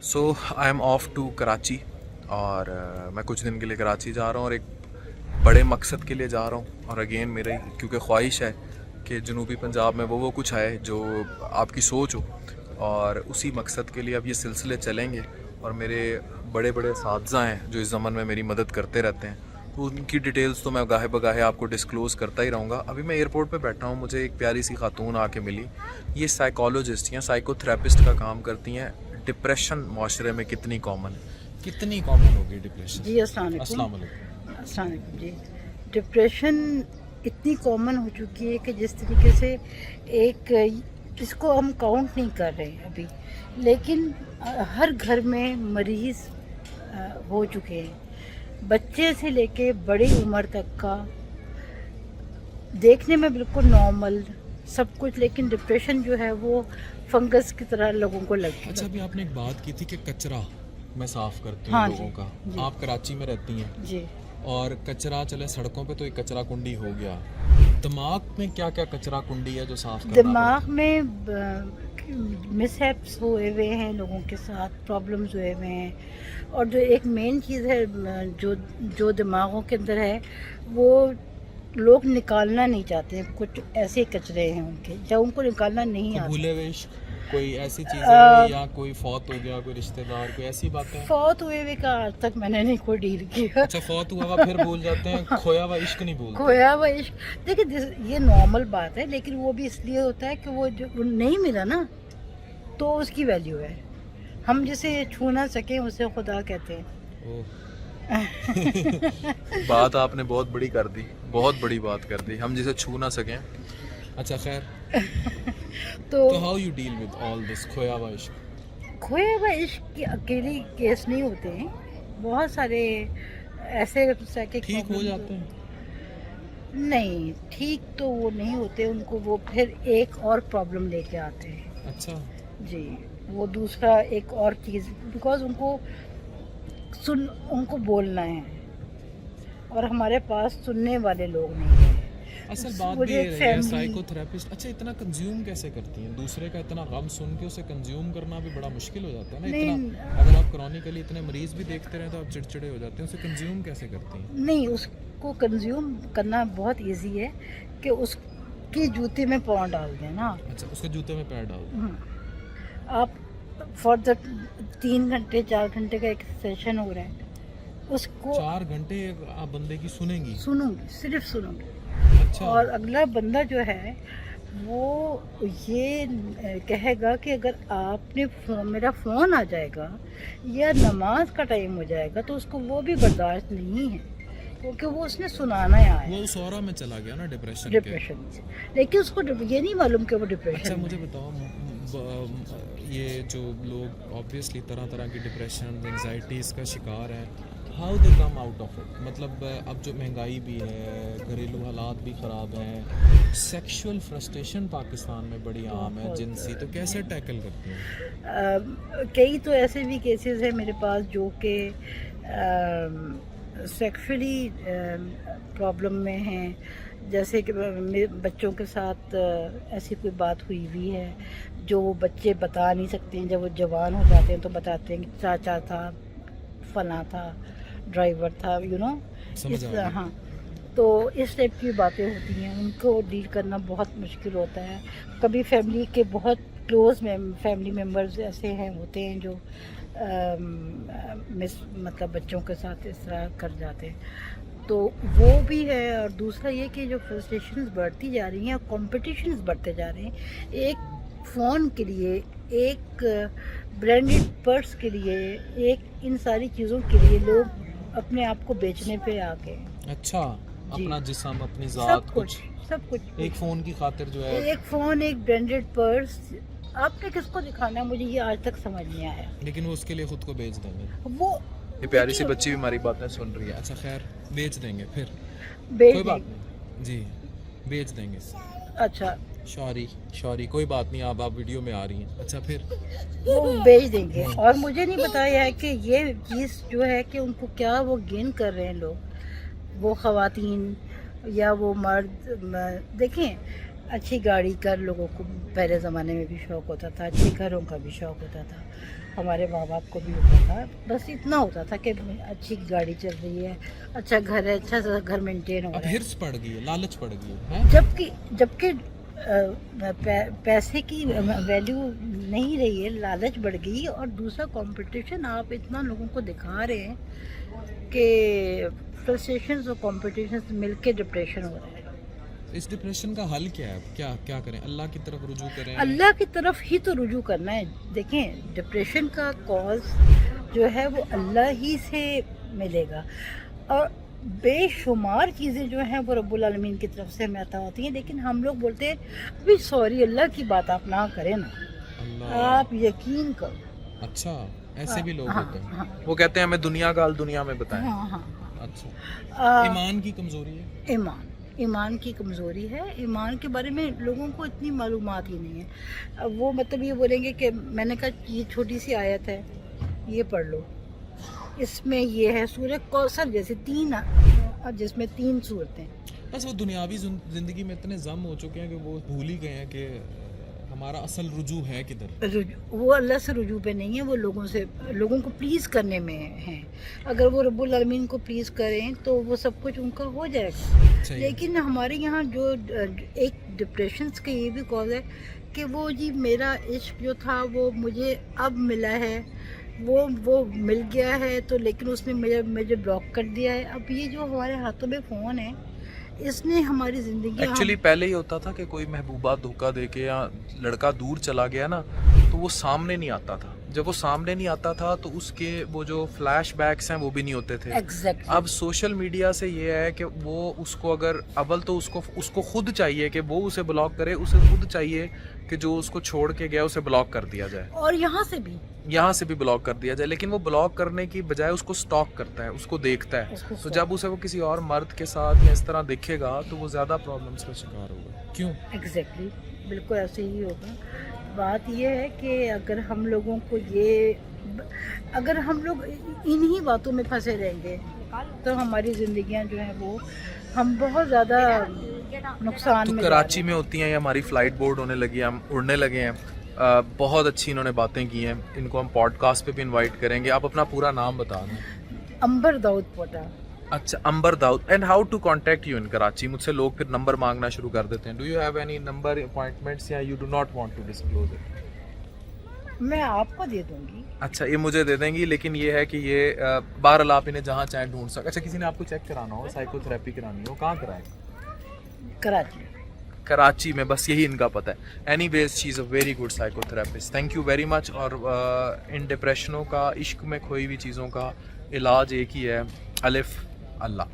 So I am off to Karachi और मैं कुछ दिन के लिए कराची जा रहा हूँ और एक बड़े मकसद के लिए जा रहा हूँ। और अगेन मेरे क्योंकि ख्वाहिश है कि जनूबी पंजाब में वो कुछ आए जो आपकी सोच हो, और उसी मकसद के लिए अब ये सिलसिले चलेंगे। और मेरे बड़े बड़े असातिज़ा हैं जो इस ज़मन में मेरी मदद करते रहते हैं, तो उनकी डिटेल्स तो मैं गाहे बगाहे आपको डिस्क्लोज़ करता ही रहूँगा। अभी मैं एयरपोर्ट पे बैठा हूँ, मुझे एक प्यारी सी खातून आके मिली। ये साइकोलॉजिस्ट या साइकोथेरेपिस्ट का काम करती हैं। डिप्रेशन माशरे में कितनी कॉमन है? कितनी कॉमन होगी डिप्रेशन? जी अस्सलाम अस्सलाम वालेकुम। वालेकुम। अस्सलाम वालेकुम जी। डिप्रेशन इतनी कॉमन हो चुकी है कि जिस तरीके से एक इसको हम काउंट नहीं कर रहे हैं अभी, लेकिन हर घर में मरीज़ हो चुके हैं, बच्चे से लेके बड़ी उम्र तक का। देखने में बिल्कुल नॉर्मल सब कुछ, लेकिन डिप्रेशन जो है वो फंगस की तरह लोगों को लगता है। अच्छा, अभी आपने एक बात की थी कि कचरा मैं साफ करती हूँ हाँ लोगों जी, का। जी। आप कराची में रहती हैं जी। और कचरा चले सड़कों पे तो एक कचरा कुंडी हो गया। दिमाग में क्या क्या कचरा कुंडी है जो साफ करना दिमाग में मिसहैप्स हुए हुए हैं, लोगों के साथ प्रॉब्लम्स हुए हुए हैं। और जो एक मेन चीज़ है जो दिमागों के अंदर है, वो लोग निकालना नहीं चाहते हैं। कुछ ऐसे कचरे हैं उनके जो उनको निकालना नहीं तो आता। भूले हुए इश्क, कोई ऐसी चीज़ है या कोई फौत हो गया, कोई रिश्तेदार, कोई ऐसी बात है? फौत हुए हुए का आज तक मैंने नहीं कोई डील किया। अच्छा, फौत हुआ हुआ फिर भूल जाते हैं, खोया हुआ इश्क नहीं भूलते। खोया हुआ इश्क, देखिए ये नॉर्मल बात है, लेकिन वो भी इसलिए होता है कि वो जो वो नहीं मिला ना, तो उसकी वैल्यू है। हम जिसे छू ना सकें उसे खुदा कहते हैं। ओह। बात आपने बहुत बड़ी कर दी, बहुत बड़ी बात कर दी। हम जिसे छू ना सकें। अच्छा खैर, तो तो how you deal with all this खोया हुआ इश्क? खोया हुआ इश्क के अकेले केस नहीं होते हैं, बहुत सारे ऐसे साइकिक ठीक हो प्रॉब्लम्स जाते हैं? नहीं, ठीक तो वो नहीं होते, उनको वो फिर एक और प्रॉब्लम लेके आते हैं। अच्छा। जी, वो दूसरा एक और चीज़, बिकॉज उनको बोलना है और हमारे पास सुनने वाले लोग नहीं हैं। असल बात मुझे भी ये एक रही है, फैमिली साइकोथेरेपिस्ट अच्छा इतना कंज्यूम कैसे करती हैं? दूसरे का इतना गम सुन के उसे कंज्यूम करना भी बड़ा मुश्किल हो जाता है ना। नहीं, इतना अगर आप क्रॉनिकली इतने मरीज भी देखते रहे तो आप चिड़चिड़े हो जाते हैं। उसे कंज्यूम कैसे करती हैं? नहीं, उसको कंज्यूम करना बहुत इजी है कि उसकी जूते में पाँव डाल दें ना। अच्छा, उसके जूते में पैर डाल दो। आप फॉर द 3 घंटे 4 घंटे का एक सेशन हो रहा है, उसको 4 घंटे आप बंदे की सुनेंगी? सुनूंगी, सिर्फ सुनूंगी। अच्छा। और अगला बंदा जो है वो ये कहेगा कि अगर आपने मेरा फ़ोन आ जाएगा या नमाज का टाइम हो जाएगा तो उसको वो भी बर्दाश्त नहीं है, क्योंकि वो उसने सुनाना है आया वो उस ऑरा में चला गया ना डिप्रेशन के। डिप्रेशन से। लेकिन उसको ये नहीं मालूम कि वो डिप्रेशन अच्छा, में मुझे है। बताओ, ये जो लोग ऑब्वियसली तरह तरह की डिप्रेशन एंजाइटीज़ का शिकार हैं, how they come out of it? मतलब अब जो महंगाई भी है, घरेलू हालात भी ख़राब हैं, सेक्सुअल फ्रस्ट्रेशन पाकिस्तान में बड़ी आम है, बहुत जिनसी, तो कैसे टैकल करती हैं? कई तो ऐसे भी केसेस हैं मेरे पास जो कि सेक्सुअली प्रॉब्लम में हैं। जैसे कि मेरे बच्चों के साथ ऐसी कोई बात हुई हुई है जो वो बच्चे बता नहीं सकते हैं। जब वो जवान हो जाते हैं तो बताते हैं कि चाचा था, फला था, ड्राइवर था, समझ आ गया। हाँ। तो इस टाइप की बातें होती हैं, उनको डील करना बहुत मुश्किल होता है। कभी फैमिली के बहुत क्लोज फैमिली मेम्बर्स ऐसे हैं होते हैं जो मतलब बच्चों के साथ इस तरह कर जाते हैं, तो वो भी है। और दूसरा ये कि जो फ्रस्ट्रेशंस बढ़ती जा रही हैं, कॉम्पिटिशन्स बढ़ते जा रहे हैं, एक फ़ोन के लिए, एक ब्रांडेड पर्स के लिए, एक इन सारी चीज़ों के लिए लोग अपने आप को बेचने पे आ गए हैं। अच्छा, जी। अपना जिस्म, अपनी सब ज़ात, कुछ, कुछ सब कुछ। एक फ़ोन की खातिर जो है। एक फ़ोन, एक ब्रांडेड पर्स, आपने किसको दिखाना है? मुझे ये आज तक समझ नहीं आया। लेकिन वो उसके लिए ख़ुद को बेच देंगे। वो ये प्यारी सी बच्ची भी हमारी बातें सुन रही है। अच्छा खैर, बेच देंगे फिर, बेच कोई बात देंगे। नहीं जी, बेच देंगे। अच्छा, शॉरी कोई बात नहीं, आप वीडियो में आ रही हैं। अच्छा फिर? वो बेच देंगे। और मुझे नहीं बताया है कि ये चीज़ जो है कि उनको क्या वो गेन कर रहे हैं लोग, वो ख़वातीन या वो मर्द। देखें, अच्छी गाड़ी का लोगों को पहले ज़माने में भी शौक़ होता था, अच्छे घरों का भी शौक़ होता था, हमारे माँ बाप को भी होता था, बस इतना होता था कि अच्छी गाड़ी चल रही है, अच्छा घर है, अच्छा सा घर मेंटेन हो अब रहा है। हिर्स पड़ गई है, लालच पड़ गई है। जबकि पैसे की वैल्यू नहीं रही है, लालच बढ़ गई। और दूसरा कंपटीशन, आप इतना लोगों को दिखा रहे हैं कि फ्रस्ट्रेशंस और कंपटीशंस मिलके डिप्रेशन हो रहा है। इस डिप्रेशन का हल क्या है? क्या करें? अल्लाह की तरफ रुजू करें? अल्लाह की तरफ ही तो रुजू करना है। देखें, डिप्रेशन का कॉज जो है वो अल्लाह ही से मिलेगा, और बेशुमार चीज़ें जो हैं वो रब्बुल आलमीन की तरफ से हमें अता होती हैं। लेकिन हम लोग बोलते हैं अभी सॉरी, अल्लाह की बात आप ना करें ना, अल्लाह, आप यकीन करो। अच्छा, ऐसे भी लोग होते हैं। हाँ वो कहते हैं हमें दुनिया का हाल दुनिया में बताएं। हाँ। अच्छा, ईमान की कमजोरी है। ईमान की कमज़ोरी है। ईमान के बारे में लोगों को इतनी मालूमात ही नहीं है। अब वो मतलब ये बोलेंगे कि मैंने कहा ये छोटी सी आयत है, ये पढ़ लो, इसमें ये है सूरह कौसर जैसे 3 जिसमें 3 सूरतें। बस वो दुनियावी जिंदगी में इतने जम हो चुके हैं कि वो भूल ही गए हैं कि हमारा असल रुजू है किधर। वो अल्लाह से रुजू पे नहीं है, वो लोगों को प्लीज़ करने में है। अगर वो रब्बुल आलमीन को प्लीज़ करें तो वो सब कुछ उनका हो जाएगा। लेकिन हमारे यहाँ जो एक डिप्रेशन का ये भी कॉज है कि वो जी मेरा इश्क जो था वो मुझे अब मिला है, वो मिल गया है तो, लेकिन उसने मुझे ब्लॉक कर दिया है। अब ये जो हमारे हाथों में फ़ोन है, इसने हमारी ज़िंदगी एक्चुअली पहले ही होता था कि कोई महबूबा धोखा दे के या लड़का दूर चला गया ना, तो वो सामने नहीं आता था। जब वो सामने नहीं आता था तो उसके वो जो फ्लैश बैक्स हैं वो भी नहीं होते थे। Exactly. अब सोशल मीडिया से ये है कि वो उसको अगर अव्वल तो उसको खुद चाहिए कि वो उसे ब्लॉक करे, उसे खुद चाहिए कि जो उसको छोड़ के गया उसे ब्लॉक कर दिया जाए, और यहाँ से भी ब्लॉक कर दिया जाए। लेकिन वो ब्लॉक करने की बजाय उसको स्टॉक करता है, उसको देखता है। तो जब उसे वो किसी और मर्द के साथ या इस तरह दिखेगा तो वो ज़्यादा प्रॉब्लम्स का शिकार होगा। क्यों? एग्जैक्टली, बिल्कुल ऐसे ही होगा। बात ये है कि अगर हम लोगों को अगर हम लोग इन्हीं बातों में फंसे रहेंगे तो हमारी ज़िंदगियां जो हैं वो हम बहुत ज़्यादा नुकसान तो में कराची में होती हैं, हमारी फ़्लाइट बोर्ड होने लगी है, हम उड़ने लगे हैं। बहुत अच्छी इन्होंने बातें की हैं, इनको हम पॉडकास्ट पे भी इनवाइट करेंगे। आप अपना पूरा नाम बता दें। अंबर दाऊद पोटा। अच्छा, Ambar Dawood. And how to contact you in Karachi? मुझसे लोग फिर नंबर मांगना शुरू कर देते हैं। Do you have any number appointments या you do not want to disclose it? मैं आपको दे दूंगी। अच्छा, ये मुझे दे देंगी, लेकिन ये है कि ये बहरहाल आप इन्हें जहाँ चाहें ढूंढ सकते। अच्छा, किसी ने आपको चेक कराना हो, साइकोथेरेपी करानी हो, कहाँ कराएं? कराची में, बस यही इनका पता है। Anyways, she is a very good psychotherapist. Thank you very much. और इन डिप्रेशनों का, इश्क में खोई हुई चीज़ों का इलाज एक ही है, अलिफ अल्लाह।